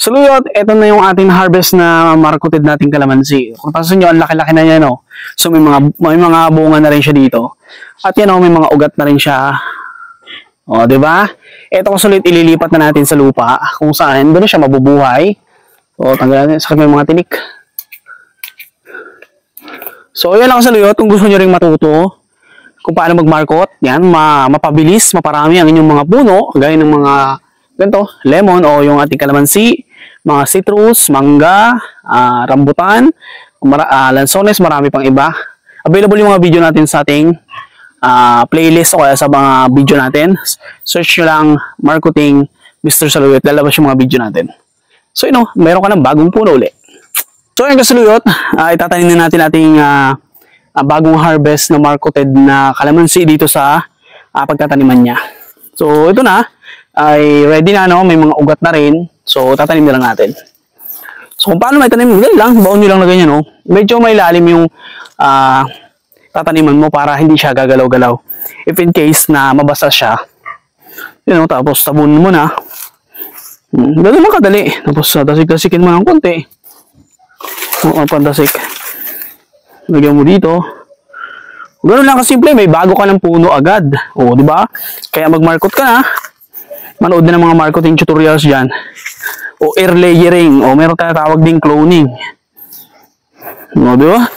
Saluyot, ito na yung ating harvest na marketed nating kalamansi. Kung papansin nyo, ang laki-laki na yan, no? So, may mga bunga na rin siya dito. At yan, may mga ugat na rin siya. O, di ba? Ito kasaluyo't ililipat na natin sa lupa kung saan doon siya mabubuhay. So, tanggalan natin. Sakit may mga tinik. So, yan lang kasaluyot. Kung gusto nyo rin matuto kung paano mag-market, yan, mapabilis, maparami ang inyong mga puno, gaya ng mga ganito, lemon o yung ating kalamansi, mga citrus, mangga, rambutan, lansones, marami pang iba. Available yung mga video natin sa ating playlist o kaya sa mga video natin. Search nyo lang marketing Mr. Saluyot, lalabas yung mga video natin. So, meron ka ng bagong puno uli. So, yung kasaluyot, itatanim na natin ating bagong harvest na marketed na kalamansi dito sa pagtataniman niya. So, ito na, ay ready na, no? May mga ugat na rin. So, tatanim na lang natin. So, kung paano may tanim, ganyan lang, baon nyo lang na ganyan, no? Medyo may lalim yung tataniman mo para hindi siya gagalaw-galaw. If in case na mabasa siya, tapos tabunin mo na. Ganun lang kadali. Tapos, tasik-tasikin mo ng konti. Pantasik. Lagyan mo dito. Ganun lang kasimple, may bago ka ng puno agad. O, di ba? Kaya mag-market ka na. Manood na ng mga marketing tutorials dyan. O air layering. O meron tayo tawag ding cloning. O, di ba?